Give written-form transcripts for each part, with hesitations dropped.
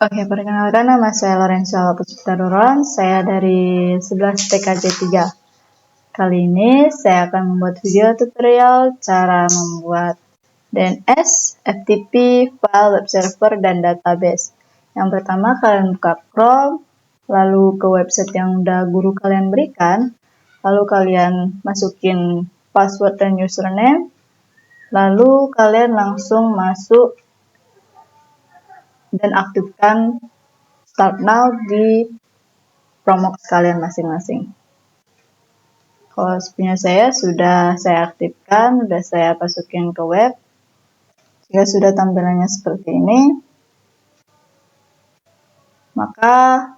Oke, perkenalkan nama saya Lorenzo Puspita Doron, saya dari 11 TKJ 3. Kali ini saya akan membuat video tutorial cara membuat DNS, FTP, file web server, dan database. Yang pertama kalian buka Chrome, lalu ke website yang udah guru kalian berikan, lalu kalian masukin password dan username, lalu kalian langsung masuk dan aktifkan Start Now di Promox kalian masing-masing. Kalau punya saya sudah saya aktifkan, sudah saya masukin ke web. Jika sudah tampilannya seperti ini, maka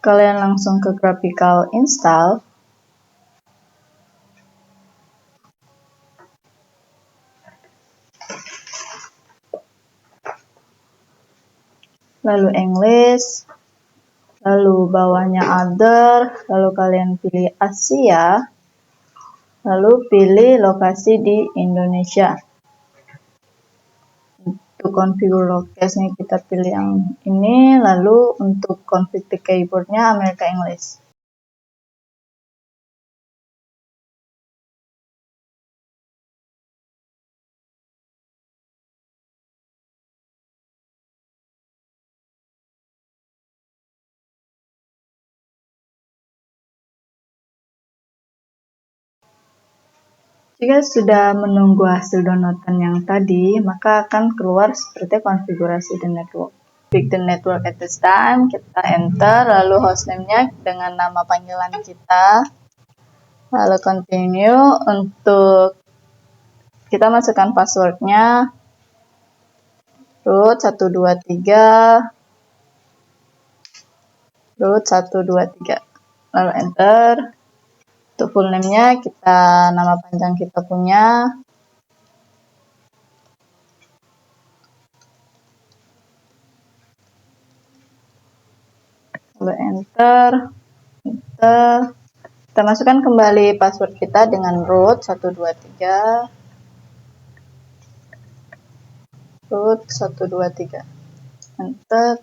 kalian langsung ke graphical install. Lalu English, lalu bawahnya other, lalu kalian pilih Asia, lalu pilih lokasi di Indonesia. Untuk configure lokasinya kita pilih yang ini, lalu untuk config the keyboardnya America English. Jika sudah menunggu hasil downloadan yang tadi, maka akan keluar seperti konfigurasi the network. Pick the network at this time, kita enter, lalu hostname-nya dengan nama panggilan kita, lalu continue. Untuk kita masukkan passwordnya root 123 root 123, lalu enter. Untuk full name-nya kita nama panjang kita punya, lalu enter. Kita masukkan kembali password kita dengan root 123 enter.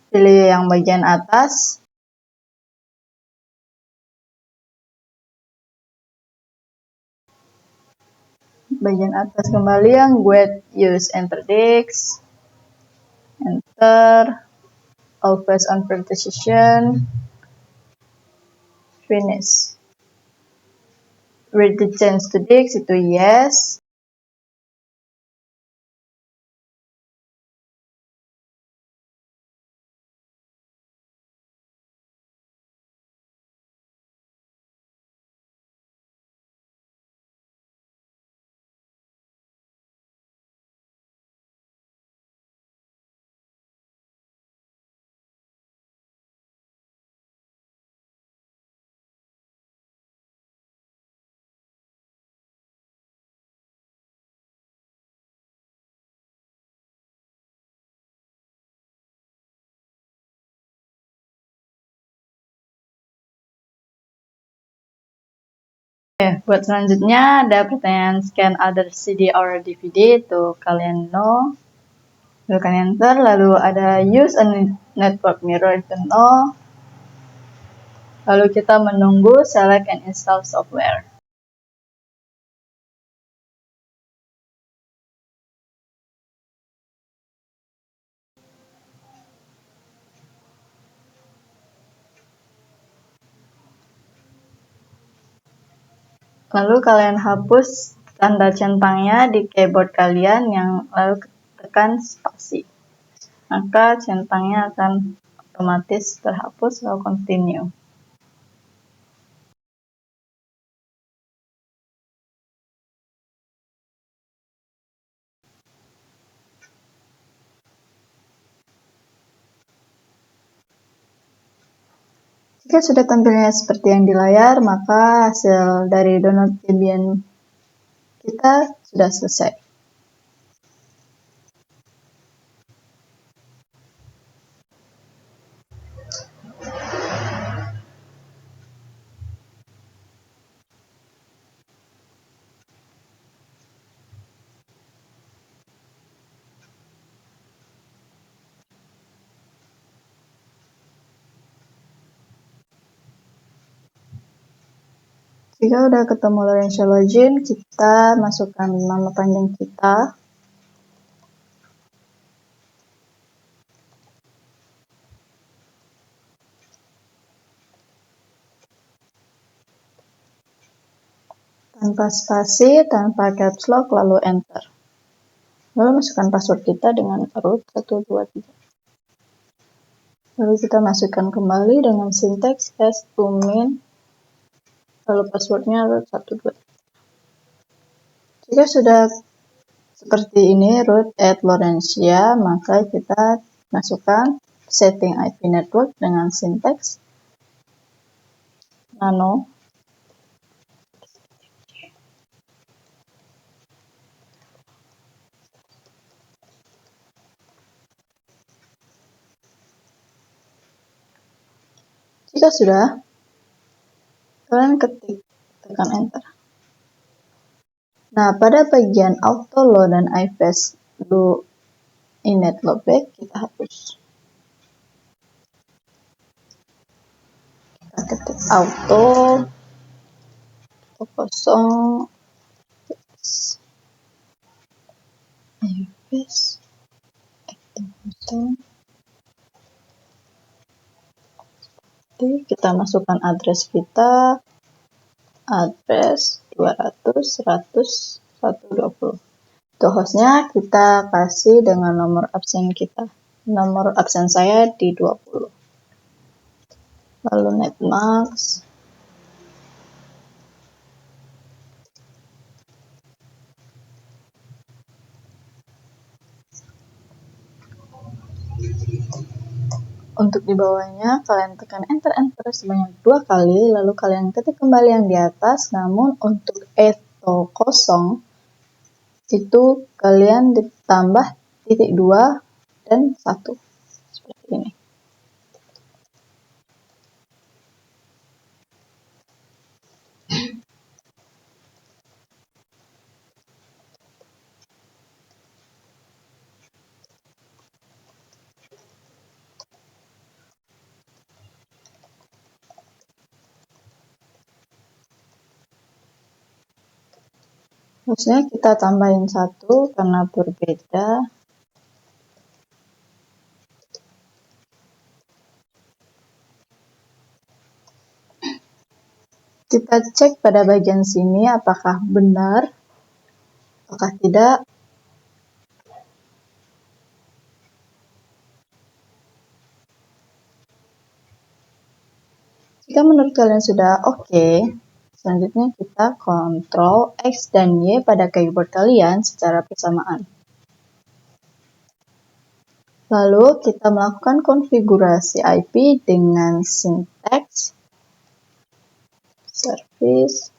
Pilih yang bagian atas, kembali yang get use interdix, enter. Always on precision, finish. Read the change to dix itu yes. Buat selanjutnya ada pertanyaan scan other CD or DVD, itu kalian no, lalu kalian enter. Lalu ada use a network mirror, itu no. Lalu kita menunggu select and install software. Lalu kalian hapus tanda centangnya di keyboard kalian yang lalu tekan spasi. Maka centangnya akan otomatis terhapus, lalu continue. Jika sudah tampilnya seperti yang di layar, maka hasil dari download Debian kita sudah selesai. Jika udah ketemu Lorentzian login, kita masukkan nama panjang kita. Tanpa spasi, tanpa caps lock, lalu enter. Lalu masukkan password kita dengan root 123. Lalu kita masukkan kembali dengan sinteks has to mean, lalu passwordnya root 123. Jika sudah seperti ini root at Lorenzia, maka kita masukkan setting IP network dengan sinteks nano Jika sudah, kalian tekan enter. Nah, pada bagian auto load dan ifast do init loopback kita hapus. Kita ketik auto kosong ifast kita masukkan address kita, address 200 100 120. Untuk hostnya kita kasih dengan nomor absen kita. Nomor absen saya di 20. Lalu netmask. Untuk di bawahnya kalian tekan enter sebanyak 2 kali, lalu kalian ketik kembali yang di atas. Namun untuk eto kosong itu kalian ditambah titik 2 dan 1 seperti ini. Maksudnya kita tambahin 1 karena berbeda. Kita cek pada bagian sini apakah benar, apakah tidak. Jika menurut kalian sudah oke, selanjutnya kita Ctrl X dan Y pada keyboard kalian secara bersamaan. Lalu kita melakukan konfigurasi IP dengan sinteks service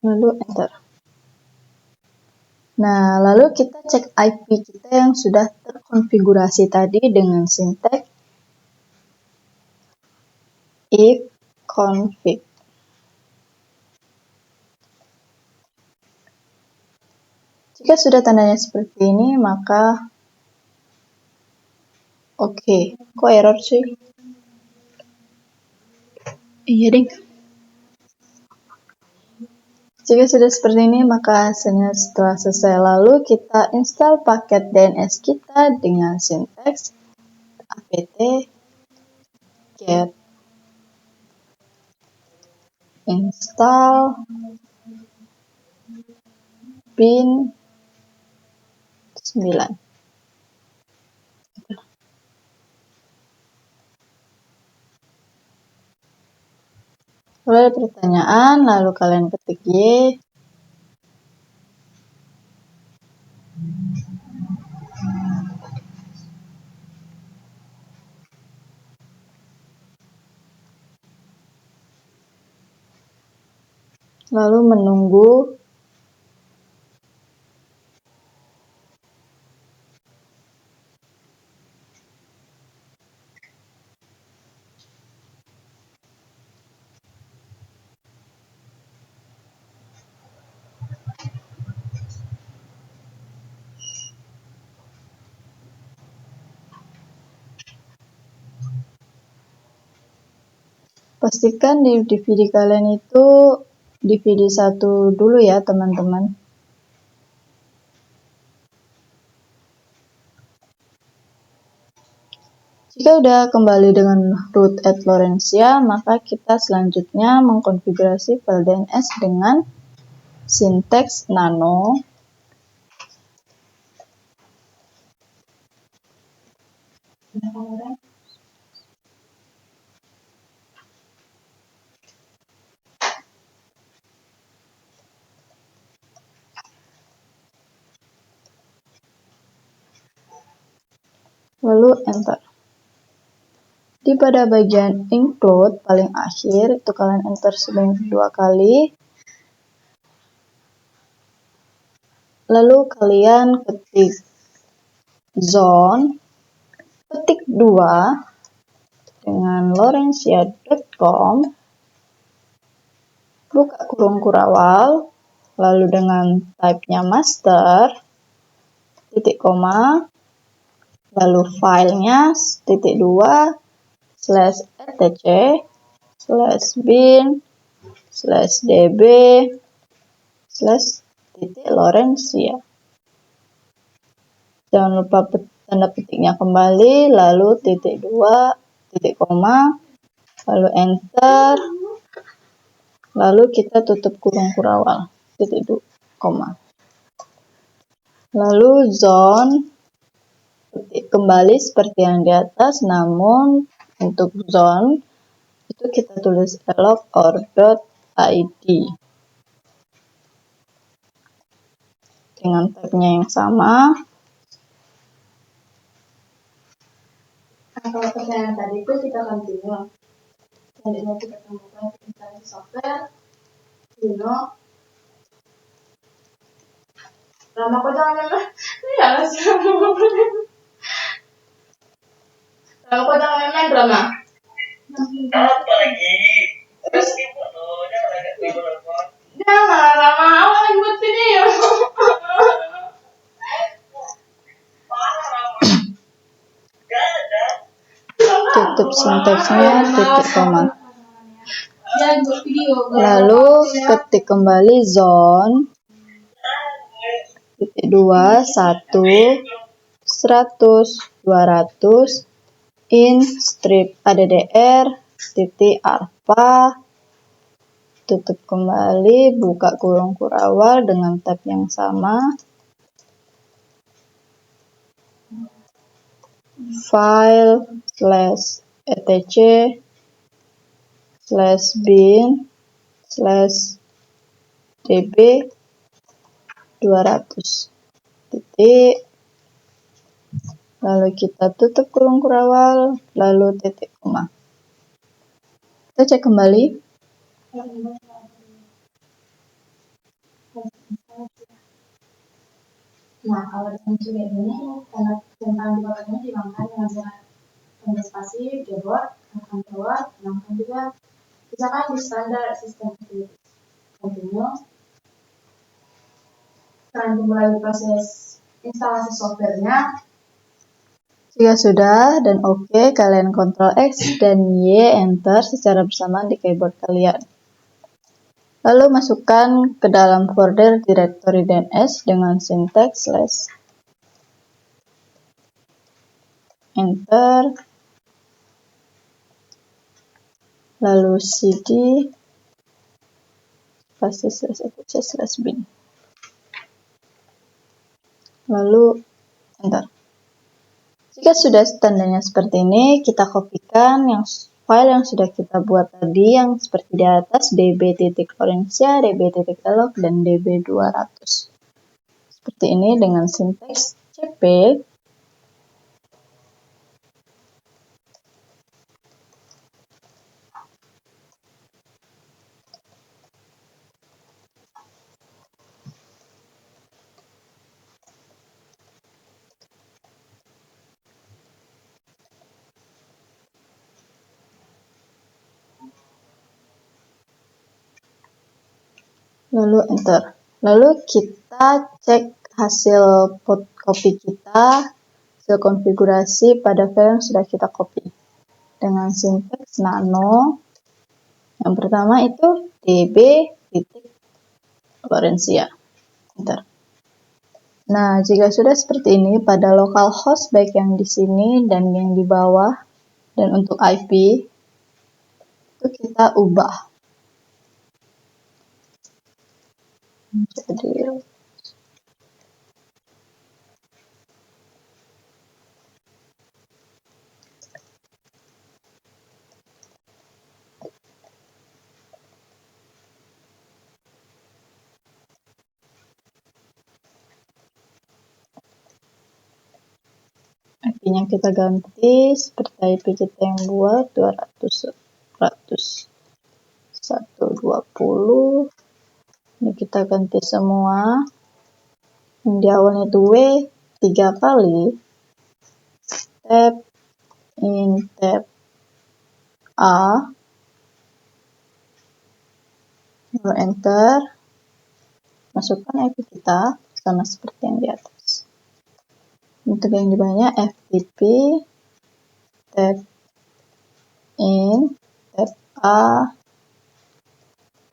lalu enter. Nah, lalu kita cek IP kita yang sudah terkonfigurasi tadi dengan sinteks if config. Jika sudah tandanya seperti ini, maka oke. Kok error sih? Iya ding. Jika sudah seperti ini, maka hasilnya setelah selesai. Lalu kita install paket DNS kita dengan sinteks apt get install bin 9. Lalu ada pertanyaan, lalu kalian ketik Y. Lalu menunggu. Pastikan di DVD kalian itu DVD 1 dulu ya teman-teman. Jika sudah kembali dengan root at Lawrencia, maka kita selanjutnya mengkonfigurasi file DNS dengan sinteks nano lalu enter. Di pada bagian include paling akhir itu kalian enter sebanyak 2 kali. Lalu kalian ketik zone, ketik 2 dengan lawrencia.com, buka kurung kurawal, lalu dengan type-nya master, titik koma, lalu filenya titik 2 /etc /bin /db /Lawrencia. Jangan lupa tanda petiknya kembali, lalu titik 2 titik koma, lalu enter, lalu kita tutup kurung kurawal titik 2 koma, lalu zone ketik kembali seperti yang di atas, namun untuk zone itu kita tulis elok or .id dengan tag-nya yang sama. Nah, kalau pertanyaan tadi itu kita continue. Selanjutnya kita temukan installasi software, Rama kok jangan main, ya sih Rama kok jangan main Rama. Apa lagi? Terus jangan Rama, awalnya buat video. Tutup sinteksnya titik koma. Lalu ketik kembali zone titik 2 1 100 200 in strip addr titik arpa, tutup kembali, buka kurung kurawal dengan tab yang sama, file /etc /bin /db 200 titik, lalu kita tutup kurung kurawal, lalu titik koma. Kita cek kembali. Nah, kalau dengan kayak ini, tanda tentang di bawahnya dihilangkan dengan cara tanda spasi, keyboard, akan keluar, hilangkan juga. Misalkan di standar sistem itu continue. Sekarang dimulai proses instalasi softwarenya. Jika sudah dan oke, kalian Ctrl X dan Y enter secara bersamaan di keyboard kalian. Lalu masukkan ke dalam folder directory DNS dengan sinteks enter, lalu cd /etc/bin, lalu enter. Jika sudah tandanya seperti ini, kita kopikan file yang sudah kita buat tadi yang seperti di atas, db.lawrencia, db.elok, dan db200. Seperti ini dengan sinteks cp. Lalu enter. Lalu kita cek hasil copy kita, hasil konfigurasi pada file yang sudah kita copy dengan sinteks nano Yang pertama itu db titik Lorenzia. Bentar. Nah, jika sudah seperti ini pada localhost baik yang di sini dan yang di bawah dan untuk IP itu kita ubah. Jadi IP-nya kita ganti seperti IP kita yang buat 120. Ini kita ganti semua. Yang di awalnya itu W 3 kali. Tab in tab A. Lalu enter. Masukkan IP kita sama seperti yang di atas. Untuk yang di bawahnya FTP tab in tab A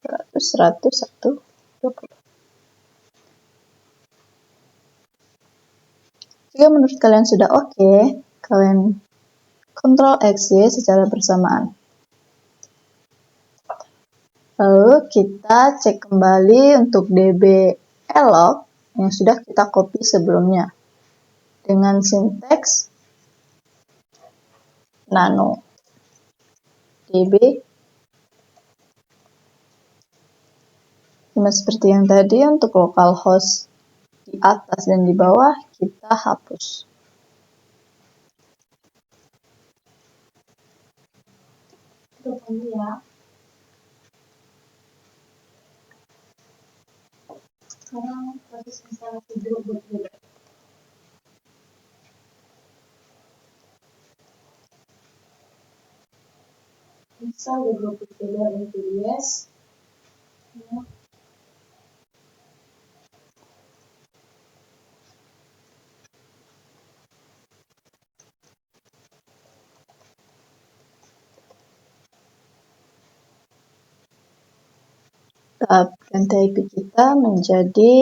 100 120. Jika menurut kalian sudah oke, kalian Ctrl X Y secara bersamaan. Lalu kita cek kembali untuk db alloc yang sudah kita copy sebelumnya dengan sinteks nano db. Sama seperti yang tadi, untuk localhost di atas dan di bawah kita hapus. Ya. Sekarang proses instalasi dulu. Install the group together into yes. Tahap ganti IP kita menjadi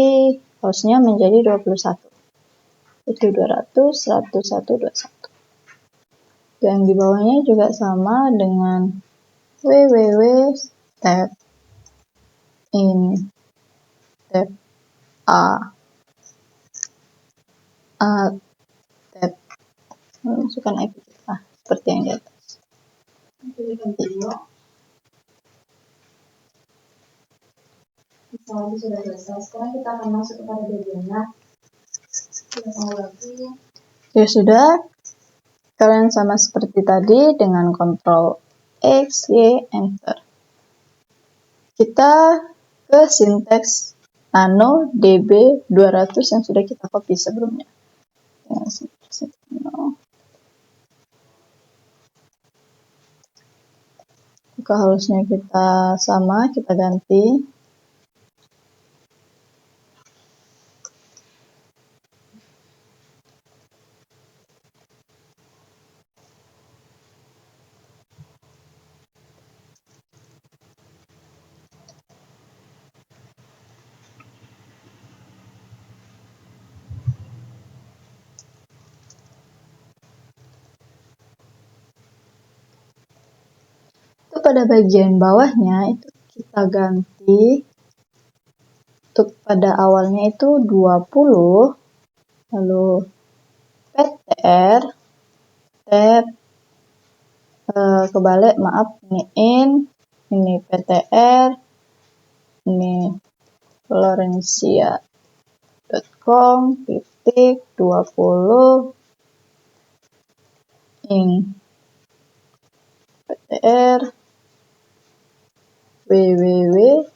hostnya menjadi 21. Itu 200 101 21. Dan di bawahnya juga sama dengan www tab in tab A tab. Masukkan IP kita seperti yang di atas. Misalnya sudah selesai. Sekarang kita akan masuk kepada bagiannya. Ya sudah, kalian sama seperti tadi dengan Ctrl X, Y, Enter. Kita ke sinteks nano db 200 yang sudah kita copy sebelumnya. Jika halusnya kita sama, kita ganti. Pada bagian bawahnya itu kita ganti untuk pada awalnya itu 20, lalu ptr tab kebalik, maaf, ini in, ini ptr, ini lorenzia.com titik 20 in ptr www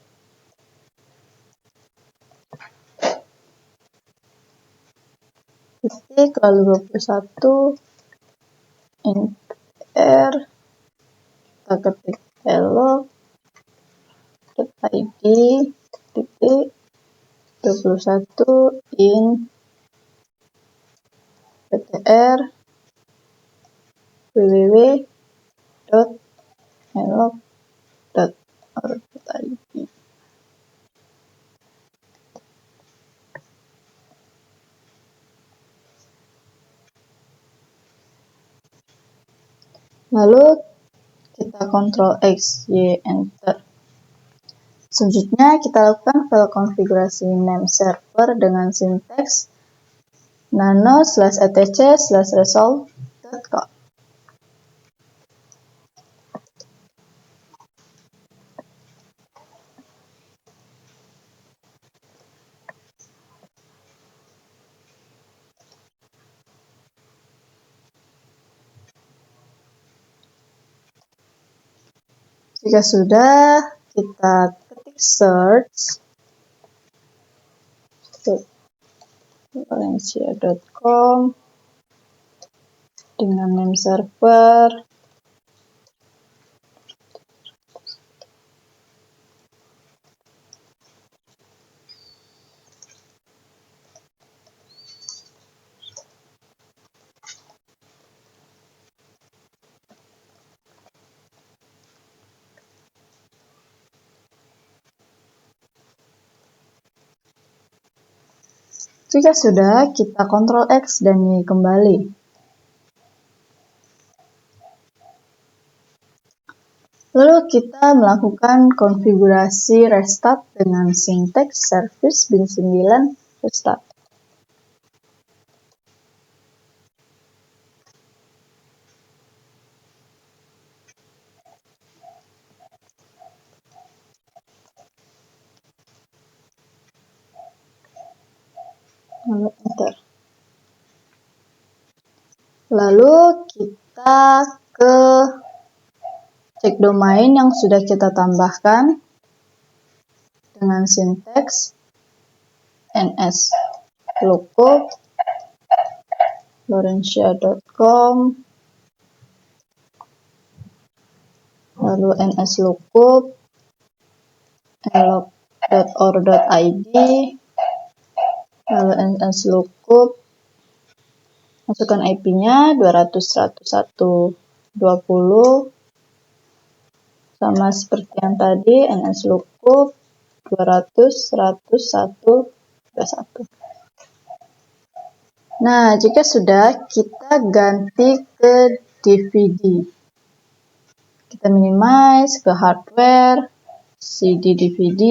titik lalu 21 in ptr, kita ketik hello.id titik 21 in ptr www.hello. or.id. Lalu kita Ctrl X, Y, Enter. Selanjutnya kita lakukan file konfigurasi name server dengan sinteks nano/etc/resolve.com. Jika sudah, kita ketik search valencia.com dengan name server. Jika sudah, kita Ctrl X dan Y kembali. Lalu kita melakukan konfigurasi restart dengan sinteks service bin9 restart. Lalu enter. Lalu kita ke cek domain yang sudah kita tambahkan dengan sinteks ns lookup valencia.com, lalu ns lookup nlog.or.id, lalu ns lookup, masukkan IP-nya 200.101.20, sama seperti yang tadi, ns lookup 200.101.21. Nah, jika sudah, kita ganti ke DVD. Kita minimize ke hardware, CD DVD.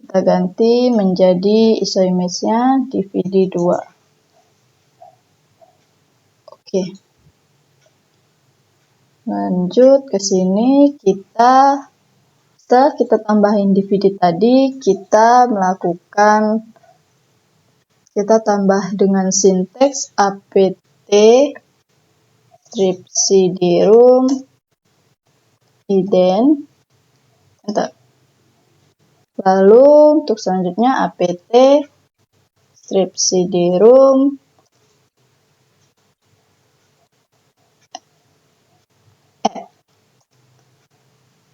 Kita ganti menjadi ISO image-nya DVD 2. Oke. Lanjut ke sini, setelah kita tambahin DVD tadi, kita tambah dengan sinteks apt strip cd-rom ident. Enter. Lalu untuk selanjutnya apt strip cd-rom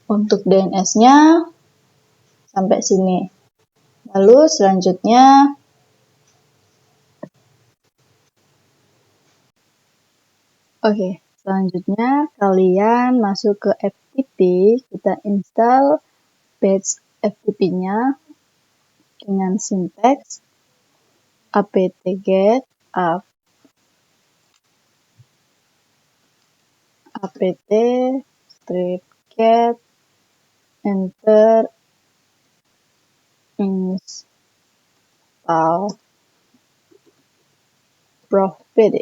untuk DNS-nya sampai sini. Lalu selanjutnya selanjutnya kalian masuk ke FTP, kita install batch FTP-nya dengan sinteks apt-get apt-strip-get enter install prof.pd,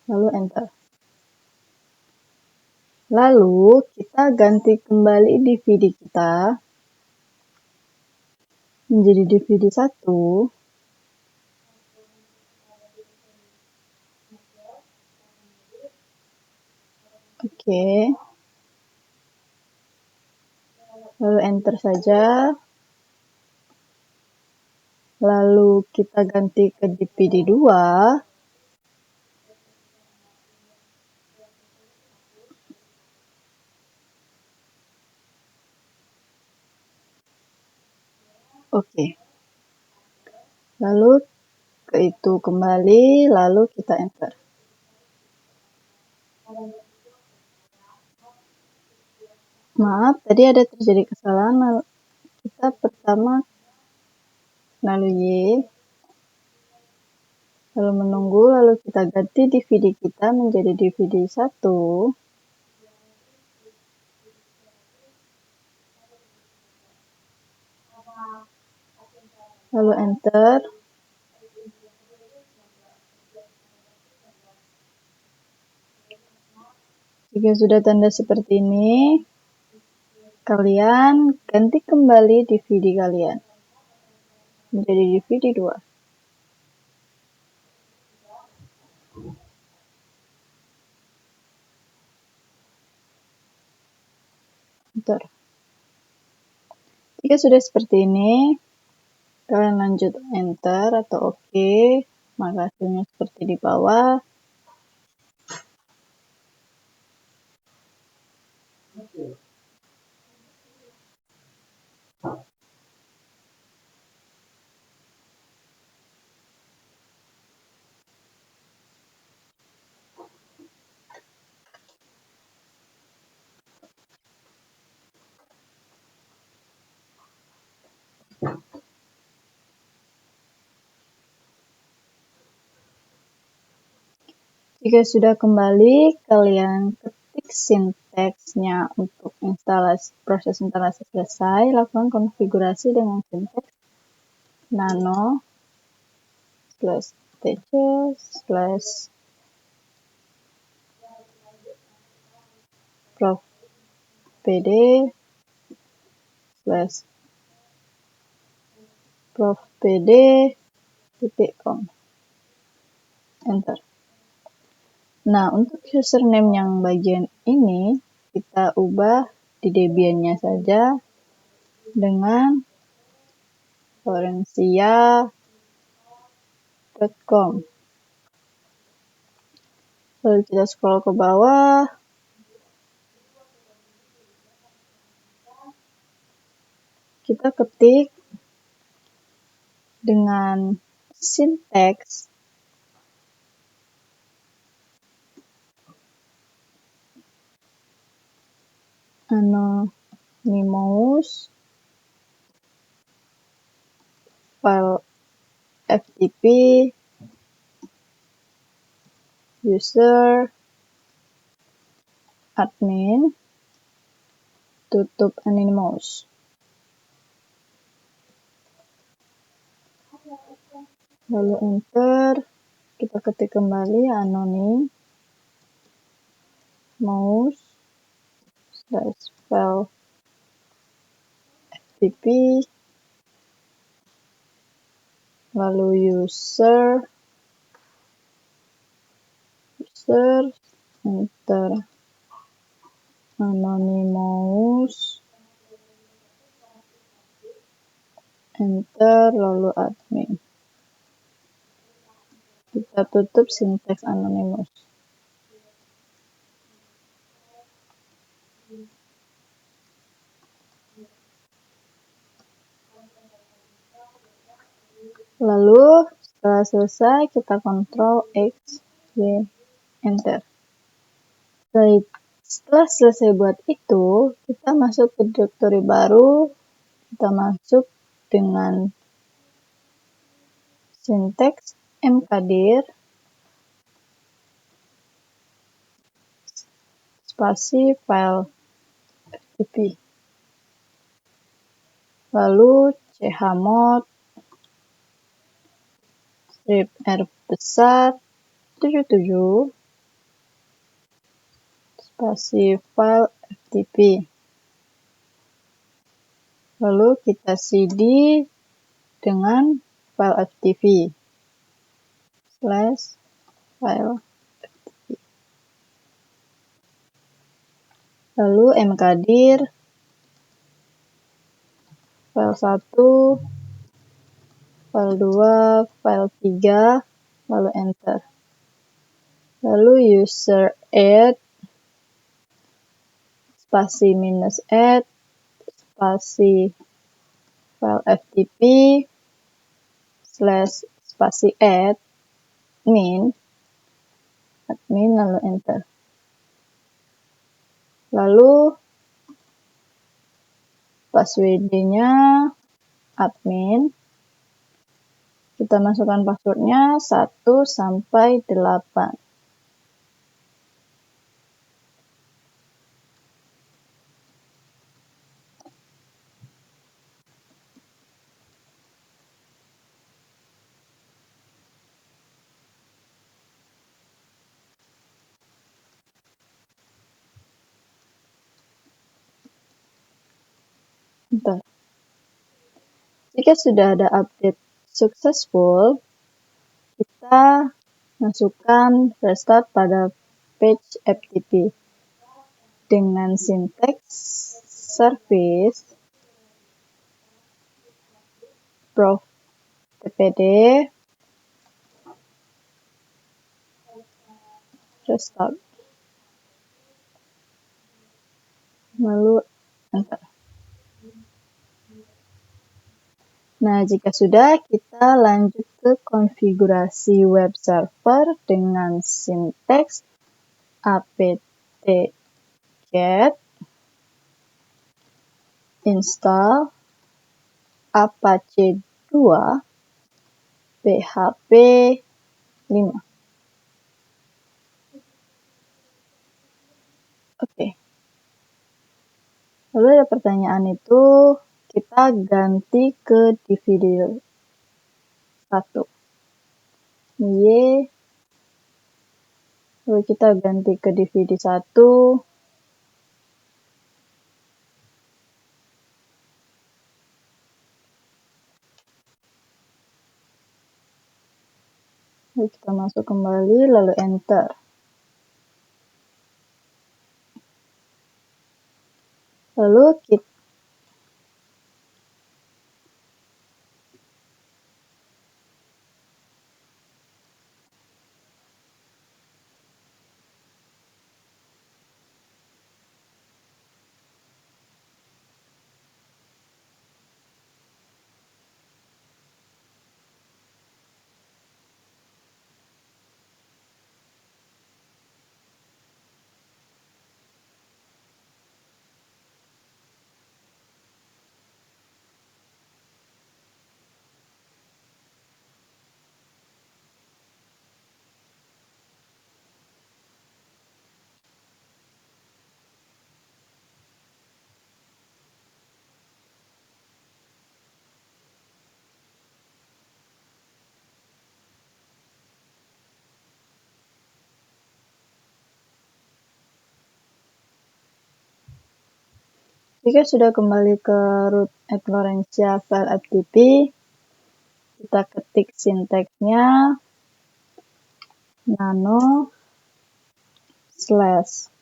lalu enter. Lalu kita ganti kembali DVD kita menjadi DVD 1. Oke. Lalu enter saja. Lalu kita ganti ke DVD 2. Oke. Lalu ke itu kembali, lalu kita enter. Maaf, tadi ada terjadi kesalahan. Kita pertama lalu Y, lalu menunggu, lalu kita ganti DVD kita menjadi DVD 1. Lalu enter. Jika sudah tanda seperti ini, kalian ganti kembali DVD kalian menjadi DVD 2. Enter. Jika sudah seperti ini, kalian lanjut enter atau OK, maka hasilnya seperti di bawah. Jika sudah kembali, kalian ketik sinteksnya untuk proses instalasi selesai. Lakukan konfigurasi dengan sinteks nano /tc /profpd /profpd.com. Enter. Nah, untuk username yang bagian ini, kita ubah di Debian-nya saja dengan lorencia.com. Lalu kita scroll ke bawah. Kita ketik dengan sinteks anonymous file ftp user admin tutup anonymous. Lalu enter, kita ketik kembali anonymous /file ftp, lalu user, enter, anonymous, enter, lalu admin. Kita tutup sinteks anonymous. Lalu setelah selesai, kita Ctrl X, Y, enter. Setelah selesai buat itu, kita masuk ke directory baru. Kita masuk dengan sinteks mkdir spasi file ftp, lalu chmod strip r besar 77 spasi file ftp, lalu kita cd dengan file ftp /file ftp, lalu mkdir file 1, file 2, file 3, lalu enter. Lalu user add spasi -add spasi file ftp /spasi admin lalu enter. Lalu password-nya admin. Kita masukkan passwordnya 1 sampai 8. Bentar. Jika sudah ada update successful, kita masukkan restart pada page FTP dengan sinteks service prof tpd restart, lalu enter. Nah, jika sudah, kita lanjut ke konfigurasi web server dengan sinteks apt-get install apache 2 php 5. Oke. Lalu ada pertanyaan itu, kita ganti ke DVD 1. Lalu kita ganti ke DVD 1. Lalu kita masuk kembali, lalu enter. Lalu kita jika sudah kembali ke root at Laurentia file FTP, kita ketik sinteksnya nano slash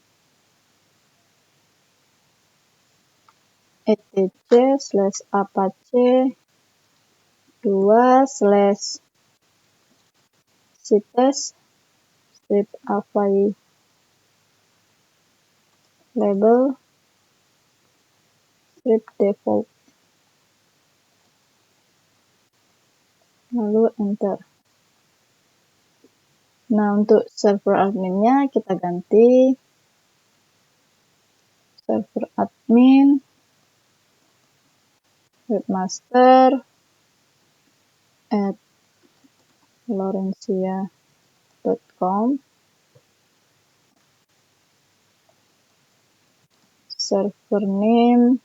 etc slash apache 2 slash sites strip available strip default, lalu enter. Nah, untuk server adminnya kita ganti server admin webmaster at laurentia.com, server name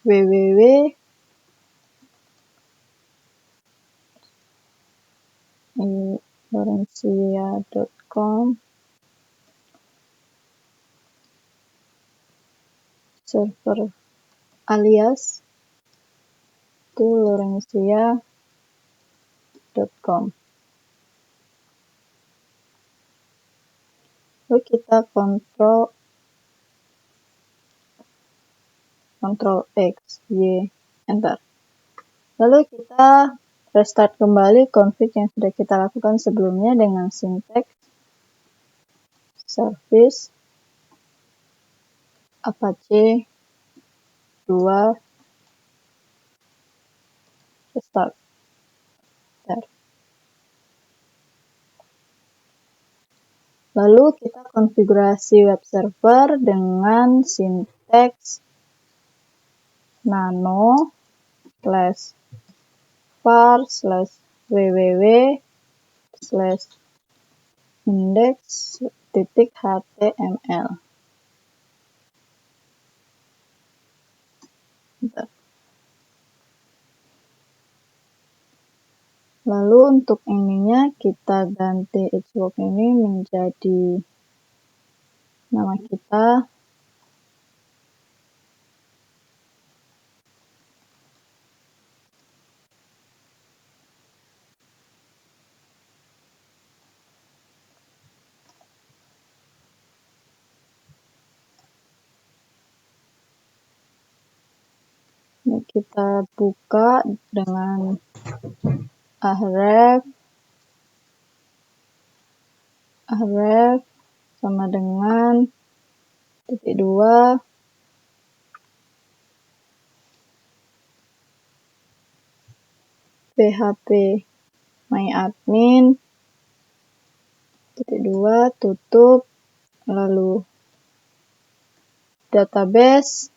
www.laurentia.com, server alias to laurentia.com. Lalu kita Ctrl X, Y, enter. Lalu kita restart kembali config yang sudah kita lakukan sebelumnya dengan sinteks service apache 2 restart. Lalu kita konfigurasi web server dengan sinteks nano/var/index.html. Lalu untuk ininya kita ganti each work ini menjadi nama kita. Ini kita buka dengan ahref sama dengan (2) php myadmin (2) tutup, lalu database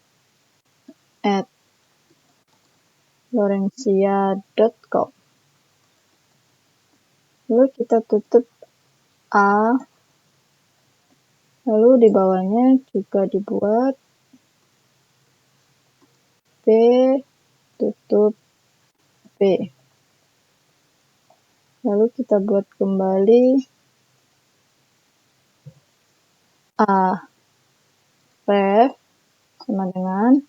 @lorencia.com, lalu kita tutup A, lalu di bawahnya juga dibuat B, tutup B, lalu kita buat kembali A ref sama dengan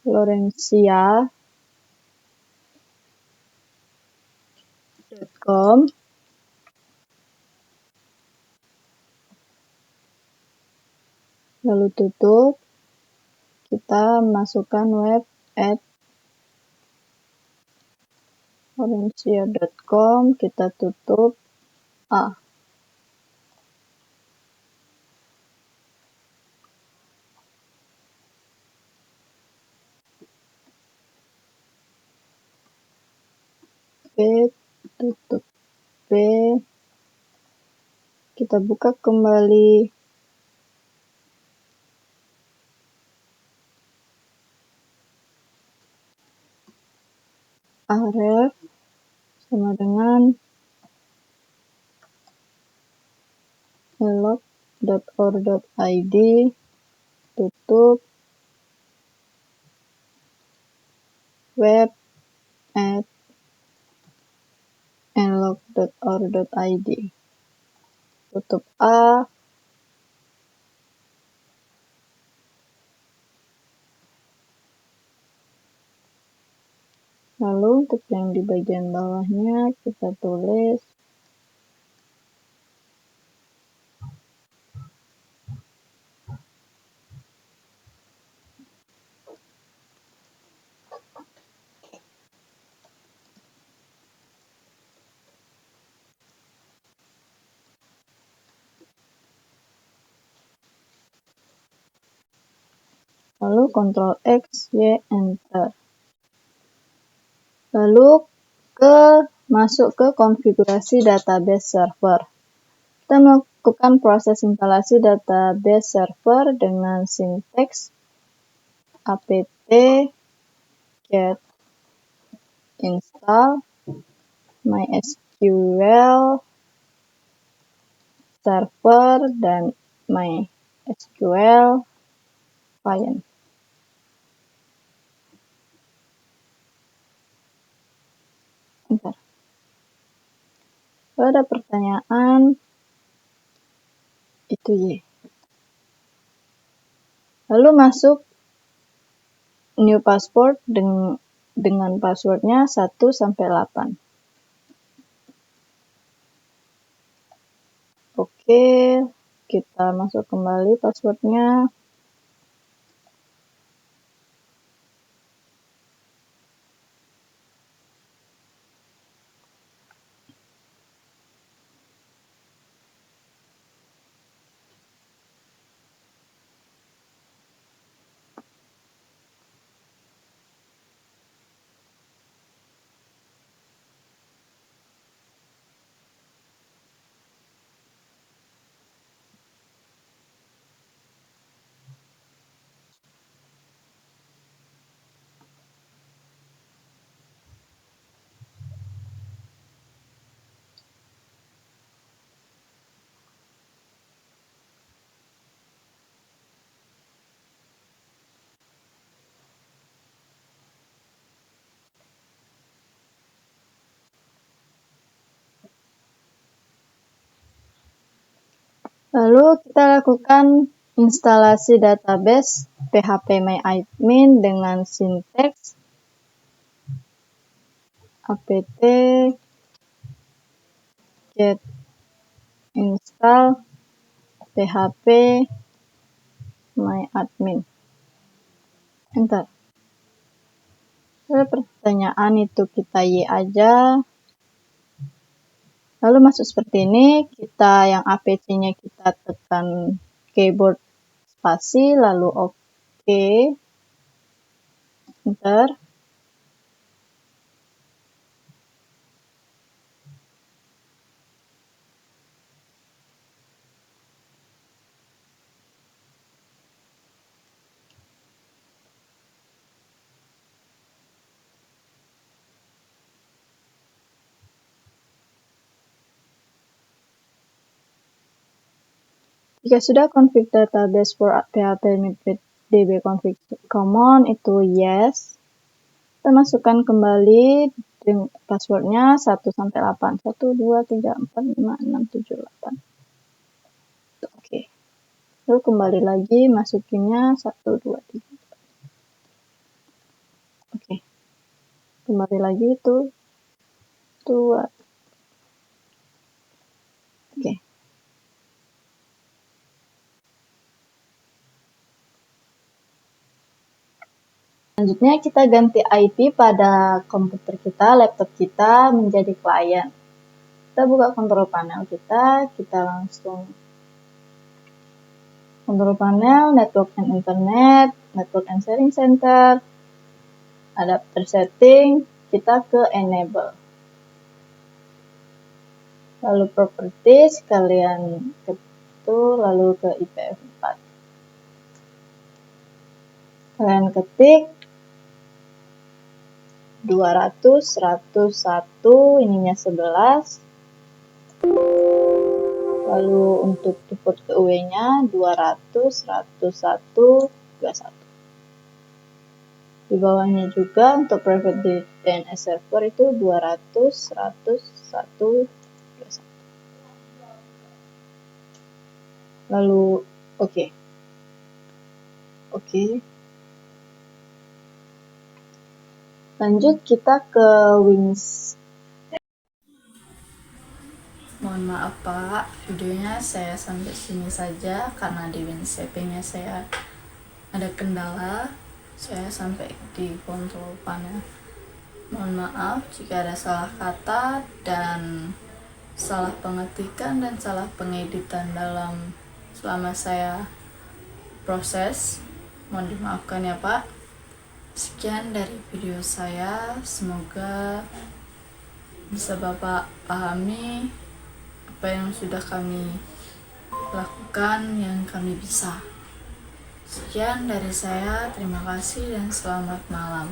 lorencia.com, lalu tutup, kita masukkan web @lorencia.com, kita tutup A. B, tutup B, kita buka kembali ahref sama dengan elok.or.id, tutup web @elok.or.id, tutup A, lalu untuk yang di bagian bawahnya kita tulis lalu Ctrl X, Y, Enter. Lalu masuk ke konfigurasi database server. Kita melakukan proses instalasi database server dengan sinteks apt get install MySQL server dan MySQL client. Bentar. Kalau ada pertanyaan, itu Y. Lalu masuk new password dengan passwordnya 1-8. Oke, kita masuk kembali passwordnya. Lalu kita lakukan instalasi database phpMyAdmin dengan sinteks apt get install phpMyAdmin. Enter. Lalu pertanyaan itu kita Y aja. Lalu masuk seperti ini, kita yang APC-nya kita tekan keyboard spasi, lalu OK, enter. Jika sudah config database for php-db config common itu yes. Kita masukkan kembali passwordnya 1 sampai 8. 1 2 3 4 5 6 7 8. Oke. Lalu kembali lagi masukinnya 1 2 3. Oke. Kembali lagi itu 2. Oke. Selanjutnya kita ganti IP pada komputer kita, laptop kita menjadi klien. Kita buka control panel kita langsung control panel, network and internet, network and sharing center, adapter setting, kita ke enable. Lalu properties, kalian itu lalu ke IPv4. Kalian ketik 200, 101, ininya 11. Lalu untuk port ke UE-nya 200, 101, 21. Di bawahnya juga untuk private DNS server itu 200, 100, 1, 21. Lalu oke. Lanjut kita ke Wings. Mohon maaf Pak, videonya saya sampai sini saja karena di WinCP-nya saya ada kendala. Saya sampai di control panel. Mohon maaf jika ada salah kata dan salah pengetikan dan salah pengeditan selama saya proses. Mohon dimaafkan ya Pak. Sekian dari video saya, semoga bisa Bapak pahami apa yang sudah kami lakukan yang kami bisa. Sekian dari saya, terima kasih dan selamat malam.